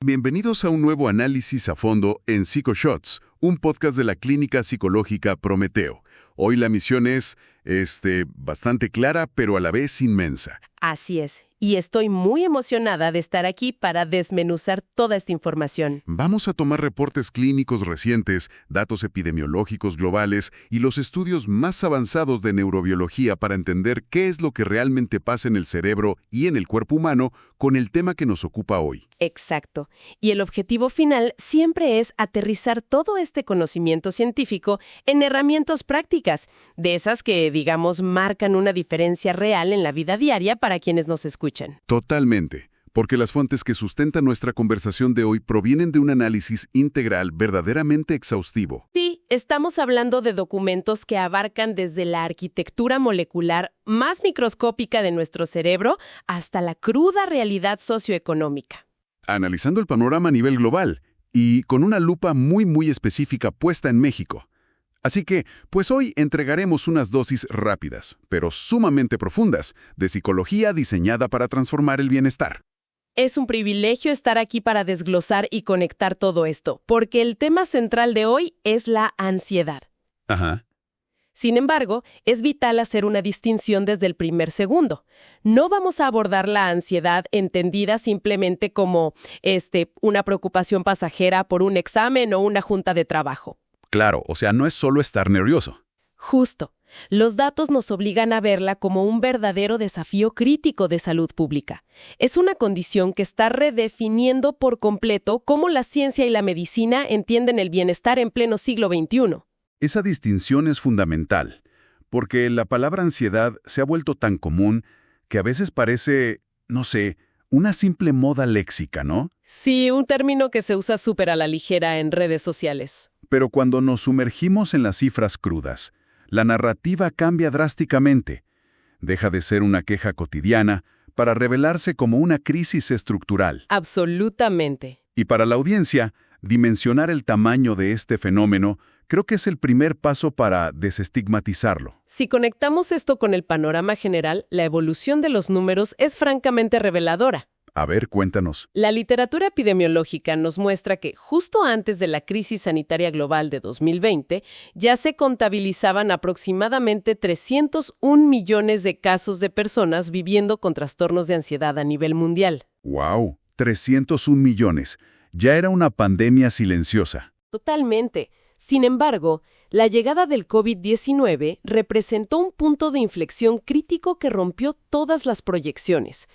Bienvenidos a un nuevo análisis a fondo en PsychoShots, un podcast de la Clínica Psicológica Prometeo. Hoy la misión es, bastante clara, pero a la vez inmensa. Así es, y estoy muy emocionada de estar aquí para desmenuzar toda esta información. Vamos a tomar reportes clínicos recientes, datos epidemiológicos globales y los estudios más avanzados de neurobiología para entender qué es lo que realmente pasa en el cerebro y en el cuerpo humano con el tema que nos ocupa hoy. Exacto. Y el objetivo final siempre es aterrizar todo este conocimiento científico en herramientas prácticas, de esas que, digamos, marcan una diferencia real en la vida diaria para quienes nos escuchan. Totalmente, porque las fuentes que sustentan nuestra conversación de hoy provienen de un análisis integral verdaderamente exhaustivo. Sí, estamos hablando de documentos que abarcan desde la arquitectura molecular más microscópica de nuestro cerebro hasta la cruda realidad socioeconómica. Analizando el panorama a nivel global y con una lupa muy específica puesta en México. Así que, pues hoy entregaremos unas dosis rápidas, pero sumamente profundas, de psicología diseñada para transformar el bienestar. Es un privilegio estar aquí para desglosar y conectar todo esto, porque el tema central de hoy es la ansiedad. Ajá. Sin embargo, es vital hacer una distinción desde el primer segundo. No vamos a abordar la ansiedad entendida simplemente como, una preocupación pasajera por un examen o una junta de trabajo. Claro, o sea, no es solo estar nervioso. Justo. Los datos nos obligan a verla como un verdadero desafío crítico de salud pública. Es una condición que está redefiniendo por completo cómo la ciencia y la medicina entienden el bienestar en pleno siglo XXI. Esa distinción es fundamental, porque la palabra ansiedad se ha vuelto tan común que a veces parece, no sé, una simple moda léxica, ¿no? Sí, un término que se usa súper a la ligera en redes sociales. Pero cuando nos sumergimos en las cifras crudas, la narrativa cambia drásticamente. Deja de ser una queja cotidiana para revelarse como una crisis estructural. Absolutamente. Y para la audiencia, dimensionar el tamaño de este fenómeno creo que es el primer paso para desestigmatizarlo. Si conectamos esto con el panorama general, la evolución de los números es francamente reveladora. A ver, cuéntanos. La literatura epidemiológica nos muestra que justo antes de la crisis sanitaria global de 2020, ya se contabilizaban aproximadamente 301 millones de casos de personas viviendo con trastornos de ansiedad a nivel mundial. ¡Wow! 301 millones. Ya era una pandemia silenciosa. Totalmente. Sin embargo, la llegada del COVID-19 representó un punto de inflexión crítico que rompió todas las proyecciones.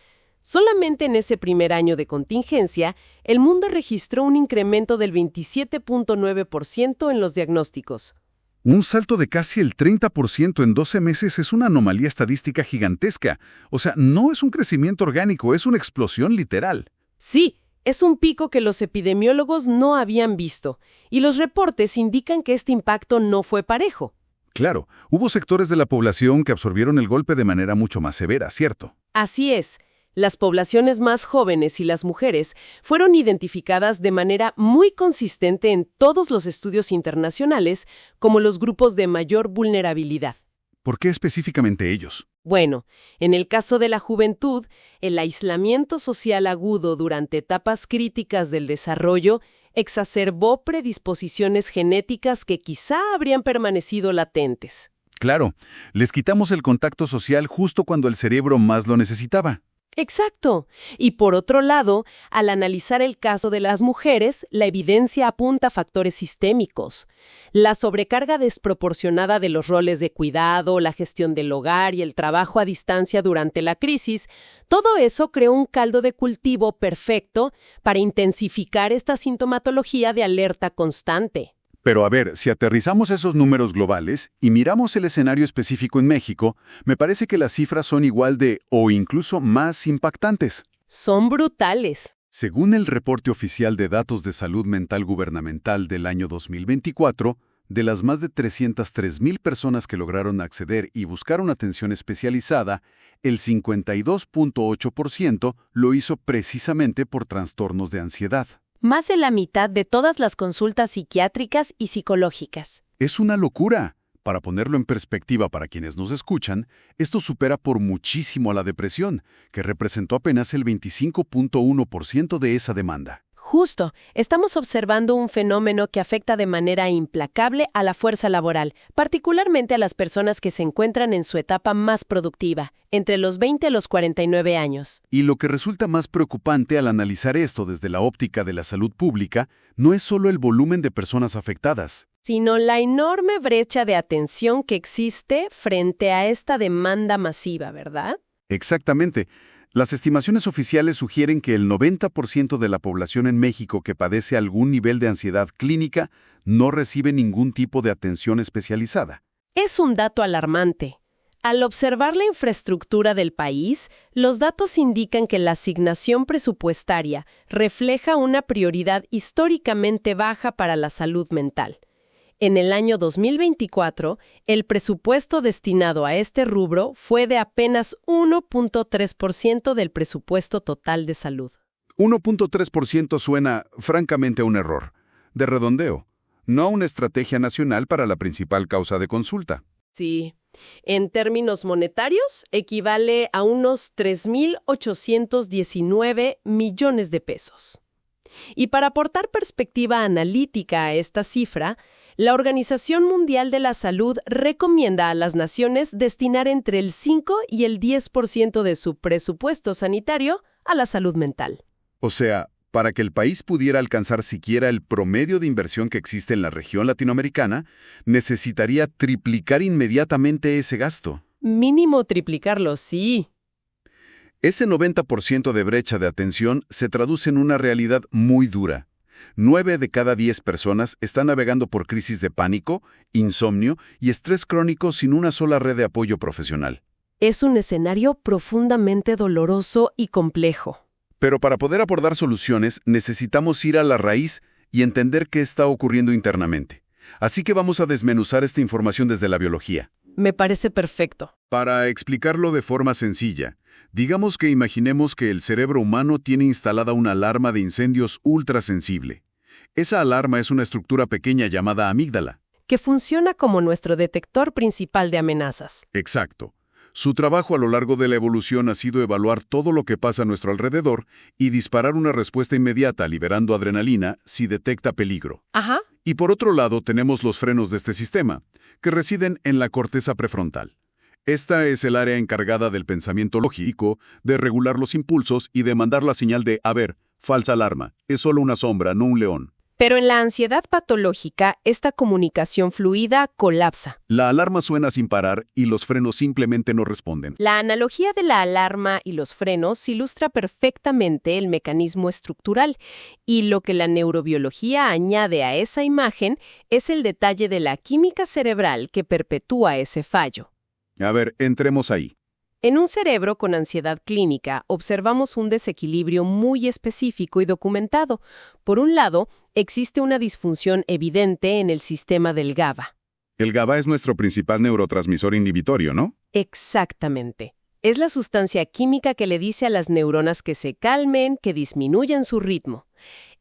Solamente en ese primer año de contingencia, el mundo registró un incremento del 27.9% en los diagnósticos. Un salto de casi el 30% en 12 meses es una anomalía estadística gigantesca. O sea, no es un crecimiento orgánico, es una explosión literal. Sí, es un pico que los epidemiólogos no habían visto, y los reportes indican que este impacto no fue parejo. Claro, hubo sectores de la población que absorbieron el golpe de manera mucho más severa, ¿cierto? Así es. Las poblaciones más jóvenes y las mujeres fueron identificadas de manera muy consistente en todos los estudios internacionales como los grupos de mayor vulnerabilidad. ¿Por qué específicamente ellos? Bueno, en el caso de la juventud, el aislamiento social agudo durante etapas críticas del desarrollo exacerbó predisposiciones genéticas que quizá habrían permanecido latentes. Claro, les quitamos el contacto social justo cuando el cerebro más lo necesitaba. Exacto. Y por otro lado, al analizar el caso de las mujeres, la evidencia apunta a factores sistémicos. La sobrecarga desproporcionada de los roles de cuidado, la gestión del hogar y el trabajo a distancia durante la crisis, todo eso creó un caldo de cultivo perfecto para intensificar esta sintomatología de alerta constante. Pero a ver, si aterrizamos esos números globales y miramos el escenario específico en México, me parece que las cifras son igual de o incluso más impactantes. Son brutales. Según el reporte oficial de datos de salud mental gubernamental del año 2024, de las más de 303,000 personas que lograron acceder y buscaron atención especializada, el 52.8% lo hizo precisamente por trastornos de ansiedad. Más de la mitad de todas las consultas psiquiátricas y psicológicas. Es una locura. Para ponerlo en perspectiva para quienes nos escuchan, esto supera por muchísimo a la depresión, que representó apenas el 25.1% de esa demanda. Justo, estamos observando un fenómeno que afecta de manera implacable a la fuerza laboral, particularmente a las personas que se encuentran en su etapa más productiva, entre los 20 y los 49 años. Y lo que resulta más preocupante al analizar esto desde la óptica de la salud pública no es solo el volumen de personas afectadas, Sino la enorme brecha de atención que existe frente a esta demanda masiva, ¿verdad? exactamente. Las estimaciones oficiales sugieren que el 90% de la población en México que padece algún nivel de ansiedad clínica no recibe ningún tipo de atención especializada. Es un dato alarmante. Al observar la infraestructura del país, los datos indican que la asignación presupuestaria refleja una prioridad históricamente baja para la salud mental. En el año 2024, el presupuesto destinado a este rubro fue de apenas 1.3% del presupuesto total de salud. 1.3% suena, francamente, a un error, de redondeo, no a una estrategia nacional para la principal causa de consulta. Sí, en términos monetarios, equivale a unos 3.819 millones de pesos. Y para aportar perspectiva analítica a esta cifra, la Organización Mundial de la Salud recomienda a las naciones destinar entre el 5 y el 10% de su presupuesto sanitario a la salud mental. O sea, para que el país pudiera alcanzar siquiera el promedio de inversión que existe en la región latinoamericana, necesitaría triplicar inmediatamente ese gasto. Mínimo triplicarlo, sí. Ese 90% de brecha de atención se traduce en una realidad muy dura. 9 de cada 10 personas están navegando por crisis de pánico, insomnio y estrés crónico sin una sola red de apoyo profesional. Es un escenario profundamente doloroso y complejo. Pero para poder abordar soluciones necesitamos ir a la raíz y entender qué está ocurriendo internamente. Así que vamos a desmenuzar esta información desde la biología. Me parece perfecto. Para explicarlo de forma sencilla, digamos que imaginemos que el cerebro humano tiene instalada una alarma de incendios ultrasensible. Esa alarma es una estructura pequeña llamada amígdala. Que funciona como nuestro detector principal de amenazas. Exacto. Su trabajo a lo largo de la evolución ha sido evaluar todo lo que pasa a nuestro alrededor y disparar una respuesta inmediata liberando adrenalina si detecta peligro. Ajá. Y por otro lado tenemos los frenos de este sistema, que residen en la corteza prefrontal. Esta es el área encargada del pensamiento lógico, de regular los impulsos y de mandar la señal de, a ver, falsa alarma, es solo una sombra, no un león. Pero en la ansiedad patológica, esta comunicación fluida colapsa. La alarma suena sin parar y los frenos simplemente no responden. La analogía de la alarma y los frenos ilustra perfectamente el mecanismo estructural, y lo que la neurobiología añade a esa imagen es el detalle de la química cerebral que perpetúa ese fallo. A ver, entremos ahí. En un cerebro con ansiedad clínica observamos un desequilibrio muy específico y documentado. Por un lado, existe una disfunción evidente en el sistema del GABA. El GABA es nuestro principal neurotransmisor inhibitorio, ¿no? Exactamente. Es la sustancia química que le dice a las neuronas que se calmen, que disminuyan su ritmo.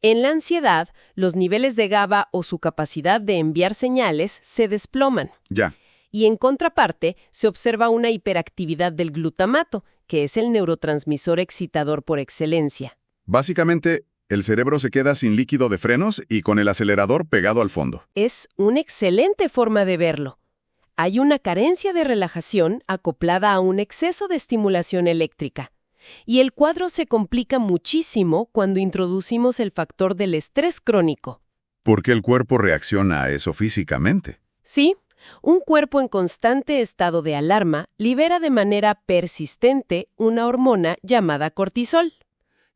En la ansiedad, los niveles de GABA o su capacidad de enviar señales se desploman. Ya. Y en contraparte, se observa una hiperactividad del glutamato, que es el neurotransmisor excitador por excelencia. Básicamente, el cerebro se queda sin líquido de frenos y con el acelerador pegado al fondo. Es una excelente forma de verlo. Hay una carencia de relajación acoplada a un exceso de estimulación eléctrica. Y el cuadro se complica muchísimo cuando introducimos el factor del estrés crónico. Porque el cuerpo reacciona a eso físicamente. Sí. Un cuerpo en constante estado de alarma libera de manera persistente una hormona llamada cortisol.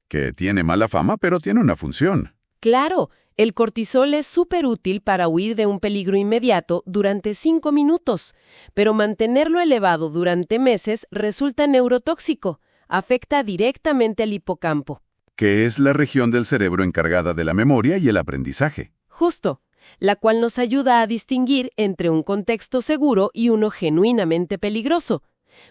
Que tiene mala fama, pero tiene una función. Claro, el cortisol es súper útil para huir de un peligro inmediato durante 5 minutos, pero mantenerlo elevado durante meses resulta neurotóxico, afecta directamente al hipocampo. Que es la región del cerebro encargada de la memoria y el aprendizaje. Justo. La cual nos ayuda a distinguir entre un contexto seguro y uno genuinamente peligroso.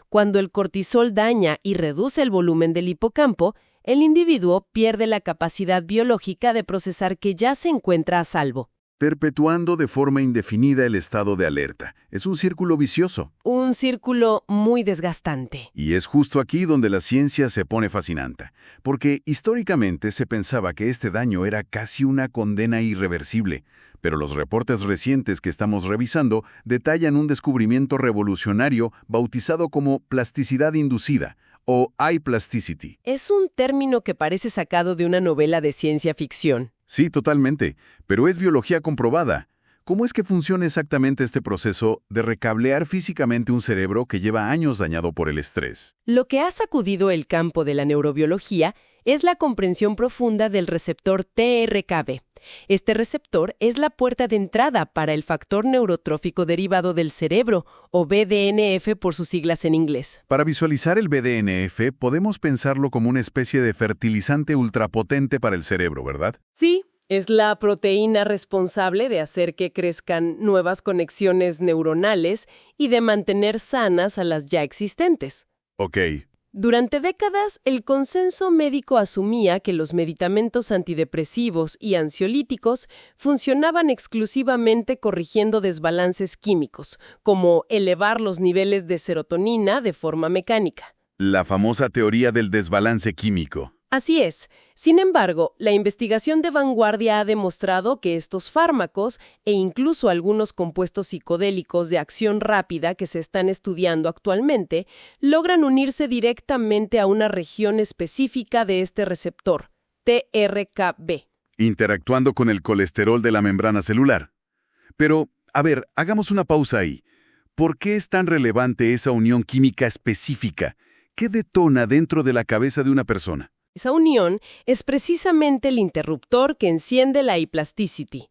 Cuando el cortisol daña y reduce el volumen del hipocampo, el individuo pierde la capacidad biológica de procesar que ya se encuentra a salvo. perpetuando de forma indefinida el estado de alerta. Es un círculo vicioso. Un círculo muy desgastante. Y es justo aquí donde la ciencia se pone fascinante, porque históricamente se pensaba que este daño era casi una condena irreversible, pero los reportes recientes que estamos revisando detallan un descubrimiento revolucionario bautizado como plasticidad inducida, o iPlasticity. Es un término que parece sacado de una novela de ciencia ficción. Sí, totalmente, pero es biología comprobada. ¿Cómo es que funciona exactamente este proceso de recablear físicamente un cerebro que lleva años dañado por el estrés? Lo que ha sacudido el campo de la neurobiología es la comprensión profunda del receptor TRKB. Este receptor es la puerta de entrada para el factor neurotrófico derivado del cerebro, o BDNF por sus siglas en inglés. Para visualizar el BDNF, podemos pensarlo como una especie de fertilizante ultrapotente para el cerebro, ¿verdad? Sí, es la proteína responsable de hacer que crezcan nuevas conexiones neuronales y de mantener sanas a las ya existentes. Ok. Durante décadas, el consenso médico asumía que los medicamentos antidepresivos y ansiolíticos funcionaban exclusivamente corrigiendo desbalances químicos, como elevar los niveles de serotonina de forma mecánica. La famosa teoría del desbalance químico. Así es. Sin embargo, la investigación de vanguardia ha demostrado que estos fármacos e incluso algunos compuestos psicodélicos de acción rápida que se están estudiando actualmente logran unirse directamente a una región específica de este receptor, TRKB. Interactuando con el colesterol de la membrana celular. Pero, a ver, hagamos una pausa ahí. ¿Por qué es tan relevante esa unión química específica? ¿Qué detona dentro de la cabeza de una persona? Esa unión es precisamente el interruptor que enciende la iPlasticity.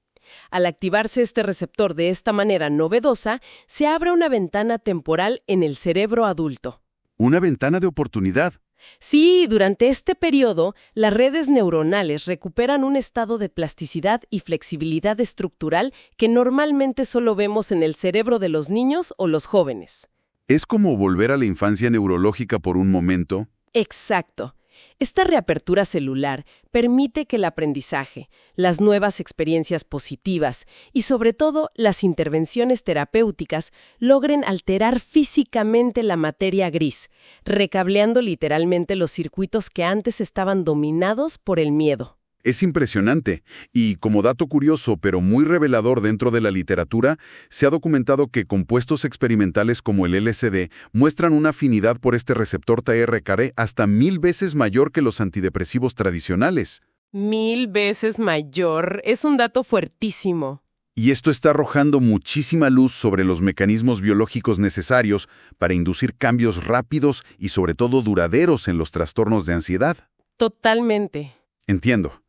Al activarse este receptor de esta manera novedosa, se abre una ventana temporal en el cerebro adulto. Una ventana de oportunidad. Sí, durante este periodo, las redes neuronales recuperan un estado de plasticidad y flexibilidad estructural que normalmente solo vemos en el cerebro de los niños o los jóvenes. ¿Es como volver a la infancia neurológica por un momento? Exacto. Esta reapertura celular permite que el aprendizaje, las nuevas experiencias positivas y sobre todo las intervenciones terapéuticas logren alterar físicamente la materia gris, recableando literalmente los circuitos que antes estaban dominados por el miedo. Es impresionante, y como dato curioso pero muy revelador dentro de la literatura, se ha documentado que compuestos experimentales como el LSD muestran una afinidad por este receptor TRKB hasta 1000 veces mayor que los antidepresivos tradicionales. 1000 veces mayor. Es un dato fuertísimo. Y esto está arrojando muchísima luz sobre los mecanismos biológicos necesarios para inducir cambios rápidos y sobre todo duraderos en los trastornos de ansiedad. Totalmente. Entiendo.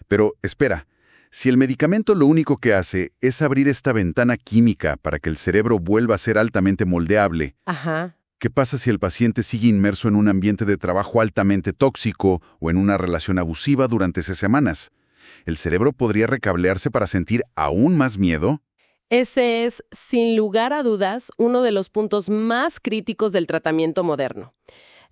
Pero, espera, si el medicamento lo único que hace es abrir esta ventana química para que el cerebro vuelva a ser altamente moldeable, Ajá. ¿qué pasa si el paciente sigue inmerso en un ambiente de trabajo altamente tóxico o en una relación abusiva durante 6 semanas? ¿El cerebro podría recablearse para sentir aún más miedo? Ese es, sin lugar a dudas, uno de los puntos más críticos del tratamiento moderno.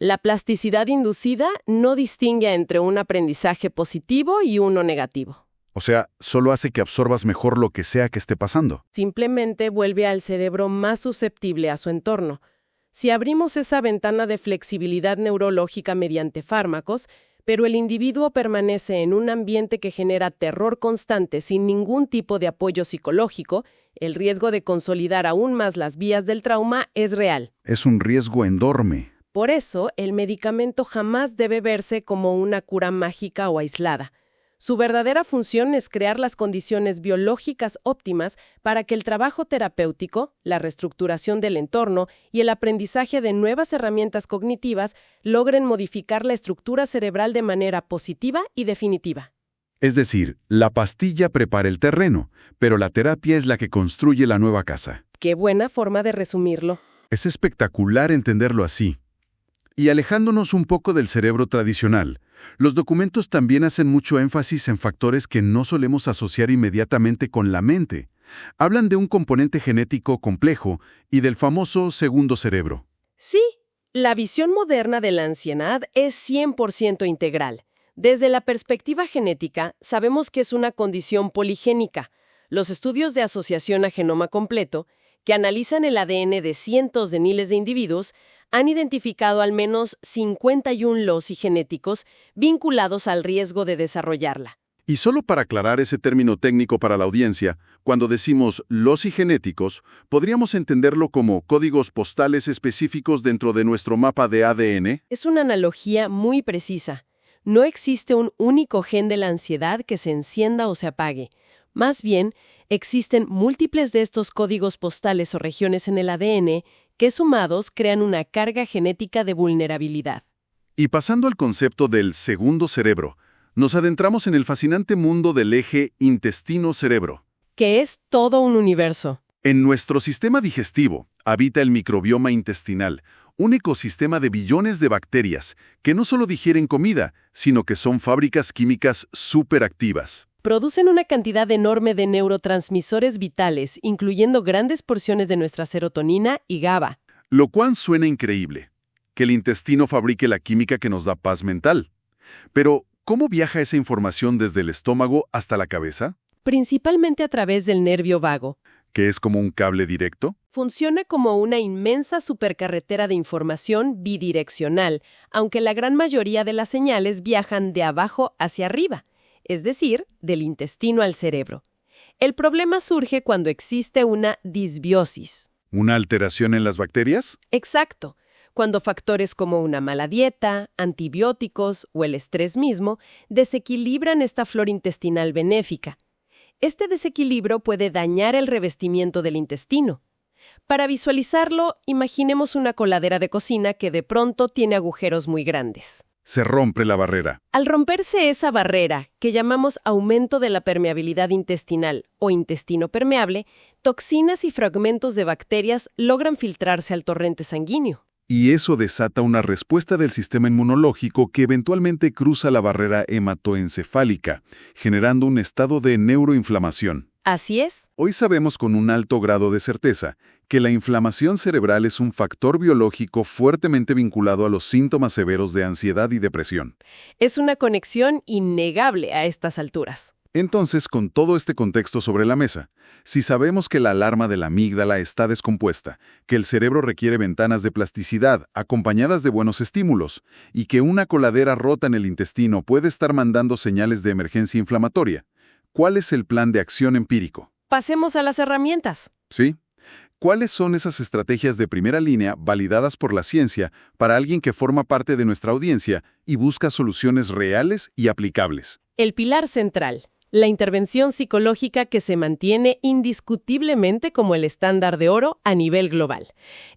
La plasticidad inducida no distingue entre un aprendizaje positivo y uno negativo. O sea, solo hace que absorbas mejor lo que sea que esté pasando. Simplemente vuelve al cerebro más susceptible a su entorno. Si abrimos esa ventana de flexibilidad neurológica mediante fármacos, pero el individuo permanece en un ambiente que genera terror constante sin ningún tipo de apoyo psicológico, el riesgo de consolidar aún más las vías del trauma es real. Es un riesgo enorme. Por eso, el medicamento jamás debe verse como una cura mágica o aislada. Su verdadera función es crear las condiciones biológicas óptimas para que el trabajo terapéutico, la reestructuración del entorno y el aprendizaje de nuevas herramientas cognitivas logren modificar la estructura cerebral de manera positiva y definitiva. Es decir, la pastilla prepara el terreno, pero la terapia es la que construye la nueva casa. Qué buena forma de resumirlo. Es espectacular entenderlo así. Y alejándonos un poco del cerebro tradicional, los documentos también hacen mucho énfasis en factores que no solemos asociar inmediatamente con la mente. Hablan de un componente genético complejo y del famoso segundo cerebro. Sí, la visión moderna de la ancianidad es 100% integral. Desde la perspectiva genética, sabemos que es una condición poligénica, Los estudios de asociación a genoma completo, que analizan el ADN de cientos de miles de individuos, han identificado al menos 51 loci genéticos vinculados al riesgo de desarrollarla. Y solo para aclarar ese término técnico para la audiencia, cuando decimos loci genéticos, podríamos entenderlo como códigos postales específicos dentro de nuestro mapa de ADN. Es una analogía muy precisa. No existe un único gen de la ansiedad que se encienda o se apague. Más bien, existen múltiples de estos códigos postales o regiones en el ADN que sumados crean una carga genética de vulnerabilidad. Y pasando al concepto del segundo cerebro, nos adentramos en el fascinante mundo del eje intestino-cerebro. Que es todo un universo. En nuestro sistema digestivo habita el microbioma intestinal, un ecosistema de billones de bacterias que no solo digieren comida, sino que son fábricas químicas superactivas. Producen una cantidad enorme de neurotransmisores vitales, incluyendo grandes porciones de nuestra serotonina y GABA. Lo cual suena increíble, que el intestino fabrique la química que nos da paz mental. Pero, ¿cómo viaja esa información desde el estómago hasta la cabeza? Principalmente a través del nervio vago. ¿Que es como un cable directo? Funciona como una inmensa supercarretera de información bidireccional, aunque la gran mayoría de las señales viajan de abajo hacia arriba, es decir, del intestino al cerebro. El problema surge cuando existe una disbiosis. ¿Una alteración en las bacterias? Exacto. Cuando factores como una mala dieta, antibióticos o el estrés mismo desequilibran esta flora intestinal benéfica. Este desequilibrio puede dañar el revestimiento del intestino. Para visualizarlo, imaginemos una coladera de cocina que de pronto tiene agujeros muy grandes. Se rompe la barrera. Al romperse esa barrera, que llamamos aumento de la permeabilidad intestinal o intestino permeable, toxinas y fragmentos de bacterias logran filtrarse al torrente sanguíneo. Y eso desata una respuesta del sistema inmunológico que eventualmente cruza la barrera hematoencefálica, generando un estado de neuroinflamación. Así es. Hoy sabemos con un alto grado de certeza que la inflamación cerebral es un factor biológico fuertemente vinculado a los síntomas severos de ansiedad y depresión. Es una conexión innegable a estas alturas. Entonces, con todo este contexto sobre la mesa, si sabemos que la alarma de la amígdala está descompuesta, que el cerebro requiere ventanas de plasticidad acompañadas de buenos estímulos, y que una coladera rota en el intestino puede estar mandando señales de emergencia inflamatoria, ¿cuál es el plan de acción empírico? Pasemos a las herramientas. ¿Sí? ¿Cuáles son esas estrategias de primera línea validadas por la ciencia para alguien que forma parte de nuestra audiencia y busca soluciones reales y aplicables? El pilar central. La intervención psicológica que se mantiene indiscutiblemente como el estándar de oro a nivel global.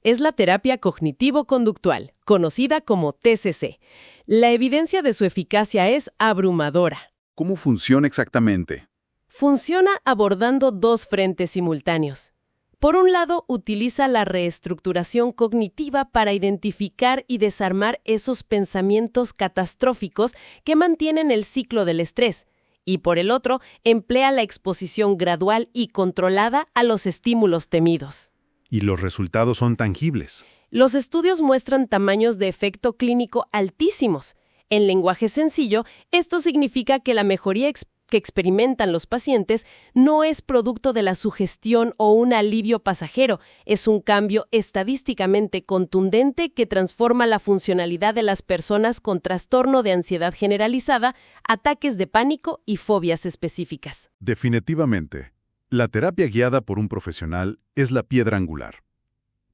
Es la terapia cognitivo-conductual, conocida como TCC. La evidencia de su eficacia es abrumadora. ¿Cómo funciona exactamente? Funciona abordando dos frentes simultáneos. Por un lado, utiliza la reestructuración cognitiva para identificar y desarmar esos pensamientos catastróficos que mantienen el ciclo del estrés. Y por el otro, emplea la exposición gradual y controlada a los estímulos temidos. Y los resultados son tangibles. Los estudios muestran tamaños de efecto clínico altísimos. En lenguaje sencillo, esto significa que la mejoría que experimentan los pacientes no es producto de la sugestión o un alivio pasajero, es un cambio estadísticamente contundente que transforma la funcionalidad de las personas con trastorno de ansiedad generalizada, ataques de pánico y fobias específicas. Definitivamente, la terapia guiada por un profesional es la piedra angular.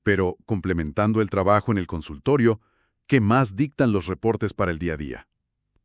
Pero, complementando el trabajo en el consultorio, ¿qué más dictan los reportes para el día a día?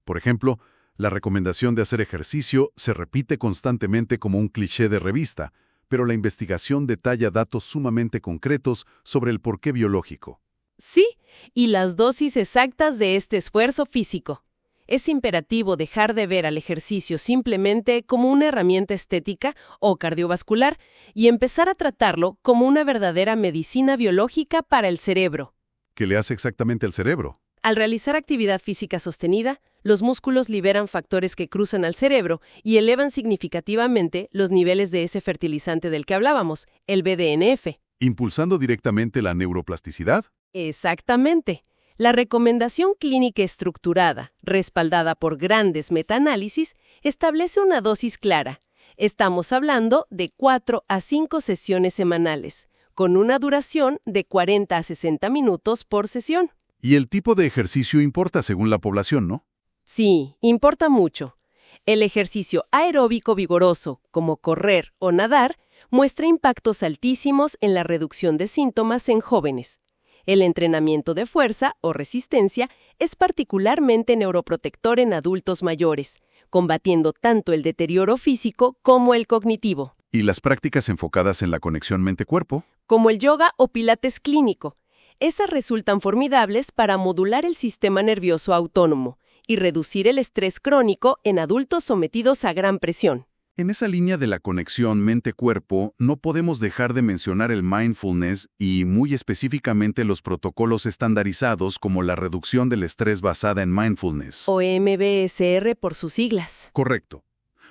Por ejemplo, la recomendación de hacer ejercicio se repite constantemente como un cliché de revista, pero la investigación detalla datos sumamente concretos sobre el porqué biológico. Sí, y las dosis exactas de este esfuerzo físico. Es imperativo dejar de ver al ejercicio simplemente como una herramienta estética o cardiovascular y empezar a tratarlo como una verdadera medicina biológica para el cerebro. ¿Qué le hace exactamente al cerebro? Al realizar actividad física sostenida, los músculos liberan factores que cruzan al cerebro y elevan significativamente los niveles de ese fertilizante del que hablábamos, el BDNF. ¿Impulsando directamente la neuroplasticidad? Exactamente. La recomendación clínica estructurada, respaldada por grandes metaanálisis, establece una dosis clara, Estamos hablando de 4 a 5 sesiones semanales, con una duración de 40 a 60 minutos por sesión. Y el tipo de ejercicio importa según la población, ¿no? Sí, importa mucho. El ejercicio aeróbico vigoroso, como correr o nadar, muestra impactos altísimos en la reducción de síntomas en jóvenes. El entrenamiento de fuerza o resistencia es particularmente neuroprotector en adultos mayores, combatiendo tanto el deterioro físico como el cognitivo. ¿Y las prácticas enfocadas en la conexión mente-cuerpo? Como el yoga o pilates clínico. Esas resultan formidables para modular el sistema nervioso autónomo y reducir el estrés crónico en adultos sometidos a gran presión. En esa línea de la conexión mente-cuerpo, no podemos dejar de mencionar el mindfulness y, muy específicamente, los protocolos estandarizados como la reducción del estrés basada en mindfulness. O MBSR por sus siglas. Correcto.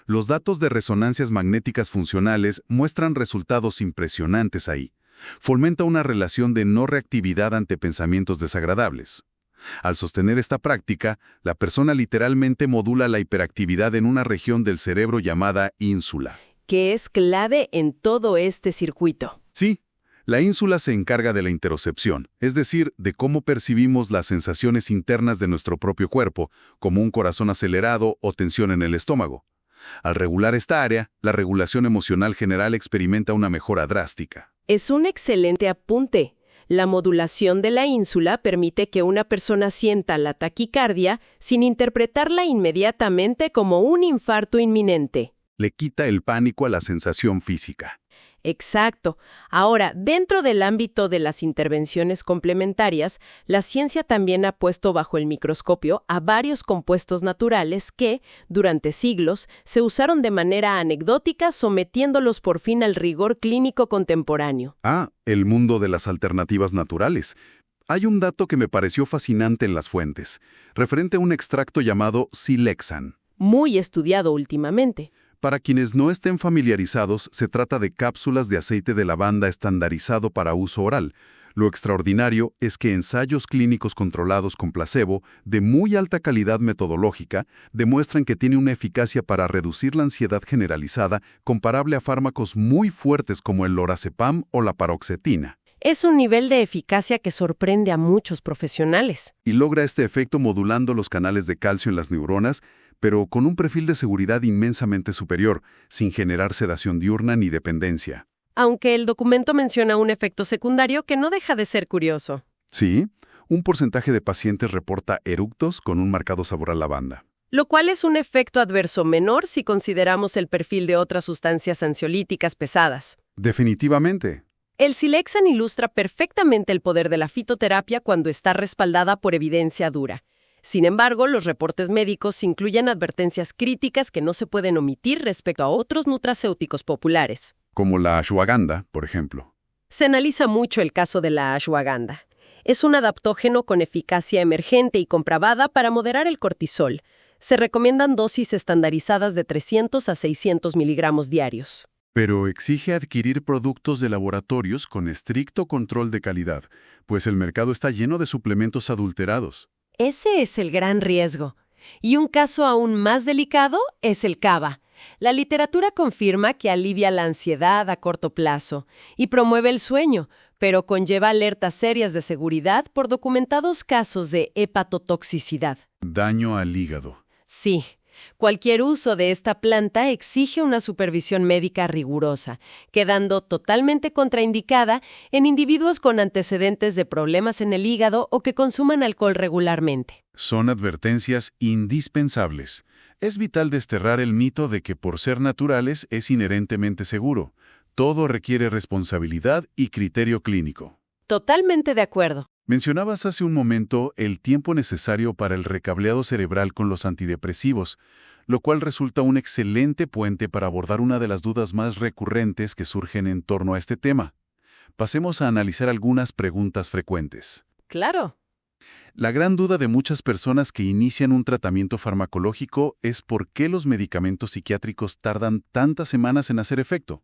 Los datos de resonancias magnéticas funcionales muestran resultados impresionantes ahí. Fomenta una relación de no reactividad ante pensamientos desagradables. Al sostener esta práctica, la persona literalmente modula la hiperactividad en una región del cerebro llamada ínsula. Que es clave en todo este circuito. Sí, la ínsula se encarga de la interocepción, es decir, de cómo percibimos las sensaciones internas de nuestro propio cuerpo, como un corazón acelerado o tensión en el estómago. Al regular esta área, la regulación emocional general experimenta una mejora drástica. Es un excelente apunte. La modulación de la ínsula permite que una persona sienta la taquicardia sin interpretarla inmediatamente como un infarto inminente. Le quita el pánico a la sensación física. Exacto. Ahora, dentro del ámbito de las intervenciones complementarias, la ciencia también ha puesto bajo el microscopio a varios compuestos naturales que, durante siglos, se usaron de manera anecdótica, sometiéndolos por fin al rigor clínico contemporáneo. Ah, el mundo de las alternativas naturales. Hay un dato que me pareció fascinante en las fuentes, referente a un extracto llamado Silexan. Muy estudiado últimamente. Para quienes no estén familiarizados, se trata de cápsulas de aceite de lavanda estandarizado para uso oral. Lo extraordinario es que ensayos clínicos controlados con placebo, de muy alta calidad metodológica, demuestran que tiene una eficacia para reducir la ansiedad generalizada comparable a fármacos muy fuertes como el lorazepam o la paroxetina. Es un nivel de eficacia que sorprende a muchos profesionales. Y logra este efecto modulando los canales de calcio en las neuronas, pero con un perfil de seguridad inmensamente superior, sin generar sedación diurna ni dependencia. Aunque el documento menciona un efecto secundario que no deja de ser curioso. Sí, un porcentaje de pacientes reporta eructos con un marcado sabor a lavanda. Lo cual es un efecto adverso menor si consideramos el perfil de otras sustancias ansiolíticas pesadas. Definitivamente. El Silexan ilustra perfectamente el poder de la fitoterapia cuando está respaldada por evidencia dura. Sin embargo, los reportes médicos incluyen advertencias críticas que no se pueden omitir respecto a otros nutracéuticos populares. Como la ashwagandha, por ejemplo. Se analiza mucho el caso de la ashwagandha. Es un adaptógeno con eficacia emergente y comprobada para moderar el cortisol. Se recomiendan dosis estandarizadas de 300 a 600 miligramos diarios. Pero exige adquirir productos de laboratorios con estricto control de calidad, pues el mercado está lleno de suplementos adulterados. Ese es el gran riesgo. Y un caso aún más delicado es el CABA. La literatura confirma que alivia la ansiedad a corto plazo y promueve el sueño, pero conlleva alertas serias de seguridad por documentados casos de hepatotoxicidad. Daño al hígado. Sí. Cualquier uso de esta planta exige una supervisión médica rigurosa, quedando totalmente contraindicada en individuos con antecedentes de problemas en el hígado o que consuman alcohol regularmente. Son advertencias indispensables. Es vital desterrar el mito de que por ser naturales es inherentemente seguro. Todo requiere responsabilidad y criterio clínico. Totalmente de acuerdo. Mencionabas hace un momento el tiempo necesario para el recableado cerebral con los antidepresivos, lo cual resulta un excelente puente para abordar una de las dudas más recurrentes que surgen en torno a este tema. Pasemos a analizar algunas preguntas frecuentes. Claro. La gran duda de muchas personas que inician un tratamiento farmacológico es por qué los medicamentos psiquiátricos tardan tantas semanas en hacer efecto.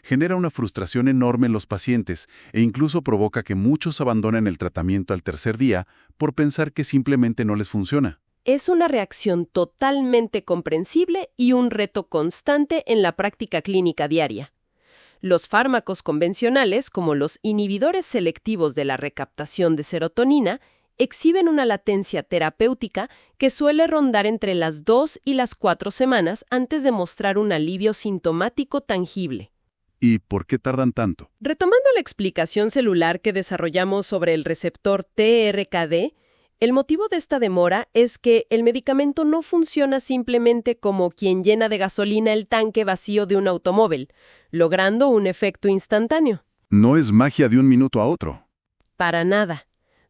Genera una frustración enorme en los pacientes e incluso provoca que muchos abandonen el tratamiento al tercer día por pensar que simplemente no les funciona. Es una reacción totalmente comprensible y un reto constante en la práctica clínica diaria. Los fármacos convencionales, como los inhibidores selectivos de la recaptación de serotonina, exhiben una latencia terapéutica que suele rondar entre las 2 y las 4 semanas antes de mostrar un alivio sintomático tangible. ¿Y por qué tardan tanto? Retomando la explicación celular que desarrollamos sobre el receptor TRKD, el motivo de esta demora es que el medicamento no funciona simplemente como quien llena de gasolina el tanque vacío de un automóvil, logrando un efecto instantáneo. No es magia de un minuto a otro. Para nada.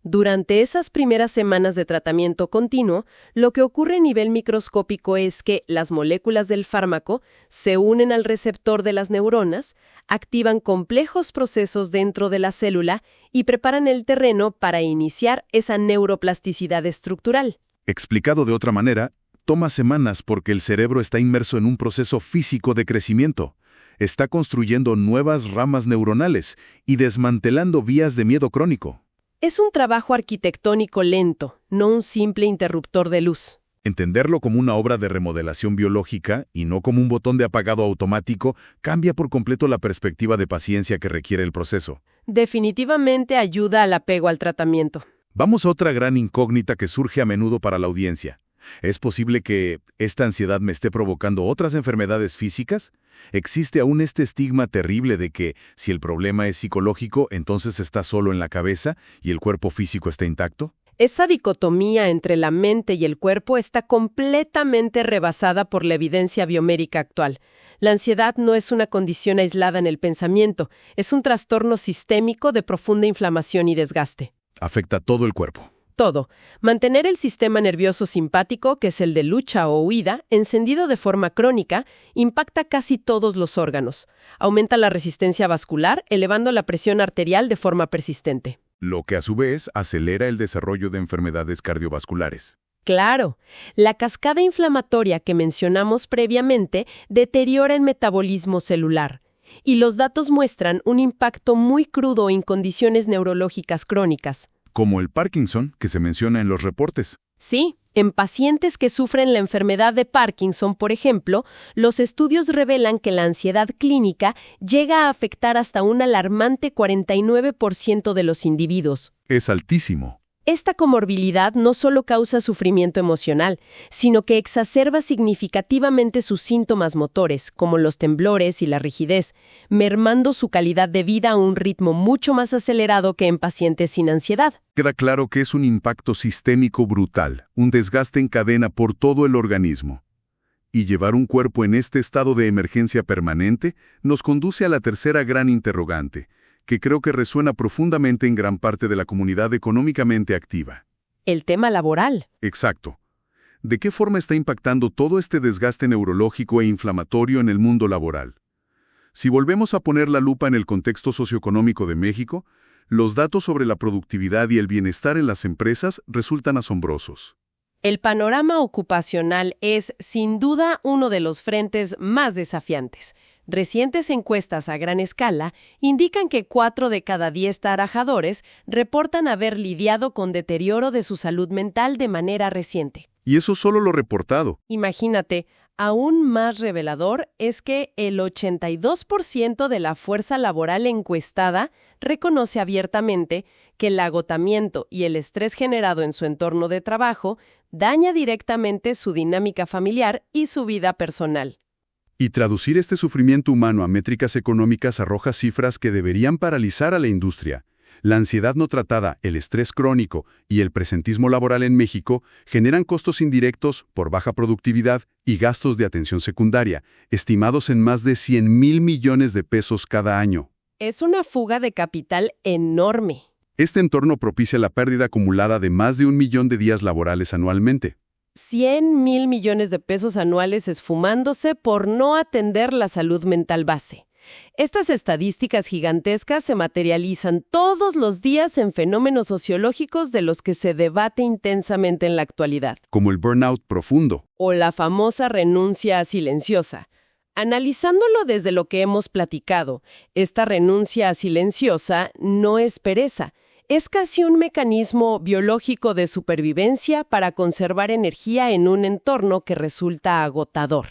Durante esas primeras semanas de tratamiento continuo, lo que ocurre a nivel microscópico es que las moléculas del fármaco se unen al receptor de las neuronas, activan complejos procesos dentro de la célula y preparan el terreno para iniciar esa neuroplasticidad estructural. Explicado de otra manera, toma semanas porque el cerebro está inmerso en un proceso físico de crecimiento. Está construyendo nuevas ramas neuronales y desmantelando vías de miedo crónico. Es un trabajo arquitectónico lento, no un simple interruptor de luz. Entenderlo como una obra de remodelación biológica y no como un botón de apagado automático cambia por completo la perspectiva de paciencia que requiere el proceso. Definitivamente ayuda al apego al tratamiento. Vamos a otra gran incógnita que surge a menudo para la audiencia. ¿Es posible que esta ansiedad me esté provocando otras enfermedades físicas? ¿Existe aún este estigma terrible de que, si el problema es psicológico, entonces está solo en la cabeza y el cuerpo físico está intacto? Esa dicotomía entre la mente y el cuerpo está completamente rebasada por la evidencia biomédica actual. La ansiedad no es una condición aislada en el pensamiento, es un trastorno sistémico de profunda inflamación y desgaste. Afecta todo el cuerpo. Todo. Mantener el sistema nervioso simpático, que es el de lucha o huida, encendido de forma crónica, impacta casi todos los órganos. Aumenta la resistencia vascular, elevando la presión arterial de forma persistente. Lo que a su vez acelera el desarrollo de enfermedades cardiovasculares. Claro, la cascada inflamatoria que mencionamos previamente deteriora el metabolismo celular. Y los datos muestran un impacto muy crudo en condiciones neurológicas crónicas. Como el Parkinson, que se menciona en los reportes. Sí, en pacientes que sufren la enfermedad de Parkinson, por ejemplo, los estudios revelan que la ansiedad clínica llega a afectar hasta un alarmante 49% de los individuos. Es altísimo. Esta comorbilidad no solo causa sufrimiento emocional, sino que exacerba significativamente sus síntomas motores, como los temblores y la rigidez, mermando su calidad de vida a un ritmo mucho más acelerado que en pacientes sin ansiedad. Queda claro que es un impacto sistémico brutal, un desgaste en cadena por todo el organismo. Y llevar un cuerpo en este estado de emergencia permanente nos conduce a la tercera gran interrogante, que creo que resuena profundamente en gran parte de la comunidad económicamente activa. El tema laboral. Exacto. ¿De qué forma está impactando todo este desgaste neurológico e inflamatorio en el mundo laboral? Si volvemos a poner la lupa en el contexto socioeconómico de México, los datos sobre la productividad y el bienestar en las empresas resultan asombrosos. El panorama ocupacional es, sin duda, uno de los frentes más desafiantes. Recientes encuestas a gran escala indican que 4 de cada 10 trabajadores reportan haber lidiado con deterioro de su salud mental de manera reciente. Y eso solo lo reportado. Imagínate, aún más revelador es que el 82% de la fuerza laboral encuestada reconoce abiertamente que el agotamiento y el estrés generado en su entorno de trabajo daña directamente su dinámica familiar y su vida personal. Y traducir este sufrimiento humano a métricas económicas arroja cifras que deberían paralizar a la industria. La ansiedad no tratada, el estrés crónico y el presentismo laboral en México generan costos indirectos por baja productividad y gastos de atención secundaria, estimados en más de 100,000 millones de pesos cada año. Es una fuga de capital enorme. Este entorno propicia la pérdida acumulada de más de 1 millón de días laborales anualmente. 100,000 millones de pesos anuales esfumándose por no atender la salud mental base. Estas estadísticas gigantescas se materializan todos los días en fenómenos sociológicos de los que se debate intensamente en la actualidad. Como el burnout profundo. O la famosa renuncia silenciosa. Analizándolo desde lo que hemos platicado, esta renuncia silenciosa no es pereza. Es casi un mecanismo biológico de supervivencia para conservar energía en un entorno que resulta agotador.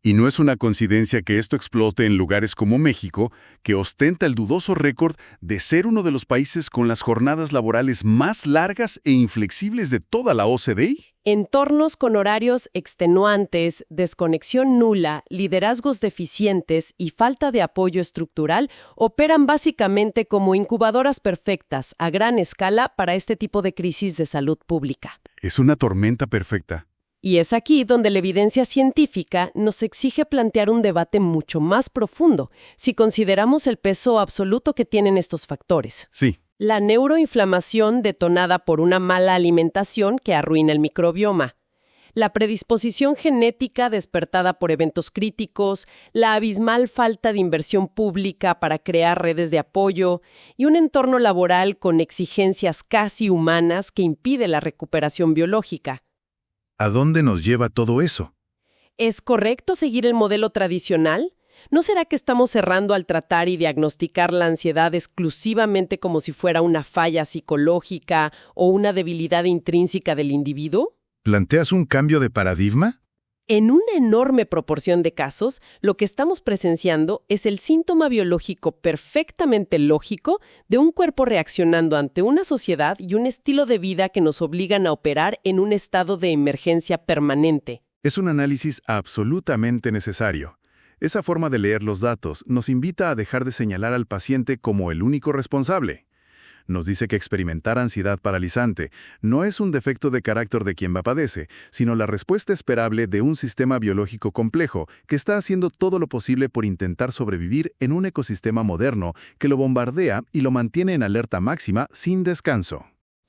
Y no es una coincidencia que esto explote en lugares como México, que ostenta el dudoso récord de ser uno de los países con las jornadas laborales más largas e inflexibles de toda la OCDE. Entornos con horarios extenuantes, desconexión nula, liderazgos deficientes y falta de apoyo estructural operan básicamente como incubadoras perfectas a gran escala para este tipo de crisis de salud pública. Es una tormenta perfecta. Y es aquí donde la evidencia científica nos exige plantear un debate mucho más profundo si consideramos el peso absoluto que tienen estos factores. Sí. La neuroinflamación detonada por una mala alimentación que arruina el microbioma. La predisposición genética despertada por eventos críticos, la abismal falta de inversión pública para crear redes de apoyo y un entorno laboral con exigencias casi humanas que impide la recuperación biológica. ¿A dónde nos lleva todo eso? ¿Es correcto seguir el modelo tradicional? ¿No será que estamos errando al tratar y diagnosticar la ansiedad exclusivamente como si fuera una falla psicológica o una debilidad intrínseca del individuo? ¿Planteas un cambio de paradigma? En una enorme proporción de casos, lo que estamos presenciando es el síntoma biológico perfectamente lógico de un cuerpo reaccionando ante una sociedad y un estilo de vida que nos obligan a operar en un estado de emergencia permanente. Es un análisis absolutamente necesario. Esa forma de leer los datos nos invita a dejar de señalar al paciente como el único responsable. Nos dice que experimentar ansiedad paralizante no es un defecto de carácter de quien la padece, sino la respuesta esperable de un sistema biológico complejo que está haciendo todo lo posible por intentar sobrevivir en un ecosistema moderno que lo bombardea y lo mantiene en alerta máxima sin descanso.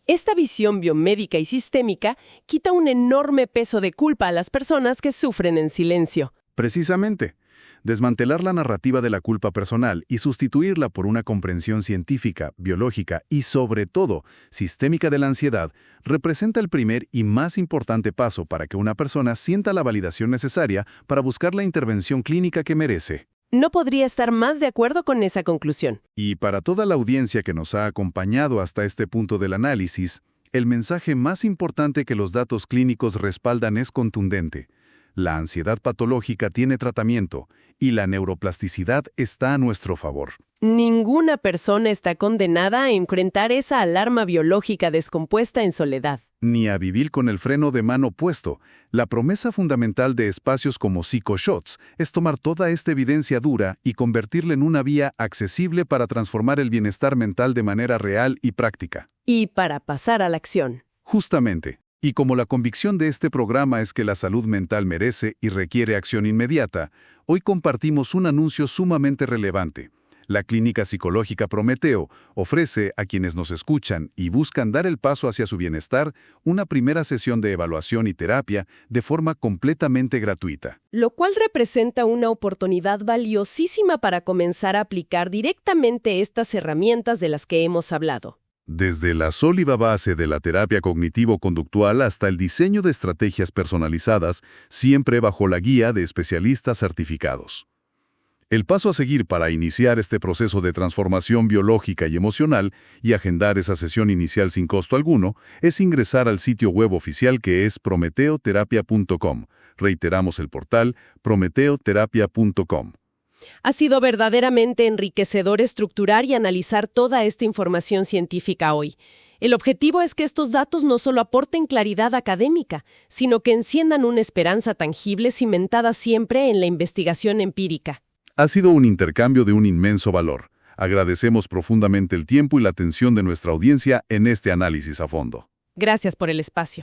Esta visión biomédica y sistémica quita un enorme peso de culpa a las personas que sufren en silencio. Precisamente. Desmantelar la narrativa de la culpa personal y sustituirla por una comprensión científica, biológica y, sobre todo, sistémica de la ansiedad, representa el primer y más importante paso para que una persona sienta la validación necesaria para buscar la intervención clínica que merece. No podría estar más de acuerdo con esa conclusión. Y para toda la audiencia que nos ha acompañado hasta este punto del análisis, el mensaje más importante que los datos clínicos respaldan es contundente. La ansiedad patológica tiene tratamiento y la neuroplasticidad está a nuestro favor. Ninguna persona está condenada a enfrentar esa alarma biológica descompuesta en soledad. Ni a vivir con el freno de mano puesto. La promesa fundamental de espacios como PsychoShots es tomar toda esta evidencia dura y convertirla en una vía accesible para transformar el bienestar mental de manera real y práctica. Y para pasar a la acción. Justamente. Y como la convicción de este programa es que la salud mental merece y requiere acción inmediata, hoy compartimos un anuncio sumamente relevante. La Clínica Psicológica Prometeo ofrece a quienes nos escuchan y buscan dar el paso hacia su bienestar una primera sesión de evaluación y terapia de forma completamente gratuita. Lo cual representa una oportunidad valiosísima para comenzar a aplicar directamente estas herramientas de las que hemos hablado. Desde la sólida base de la terapia cognitivo-conductual hasta el diseño de estrategias personalizadas, siempre bajo la guía de especialistas certificados. El paso a seguir para iniciar este proceso de transformación biológica y emocional y agendar esa sesión inicial sin costo alguno es ingresar al sitio web oficial que es prometeoterapia.com. Reiteramos el portal prometeoterapia.com. Ha sido verdaderamente enriquecedor estructurar y analizar toda esta información científica hoy. El objetivo es que estos datos no solo aporten claridad académica, sino que enciendan una esperanza tangible cimentada siempre en la investigación empírica. Ha sido un intercambio de un inmenso valor. Agradecemos profundamente el tiempo y la atención de nuestra audiencia en este análisis a fondo. Gracias por el espacio.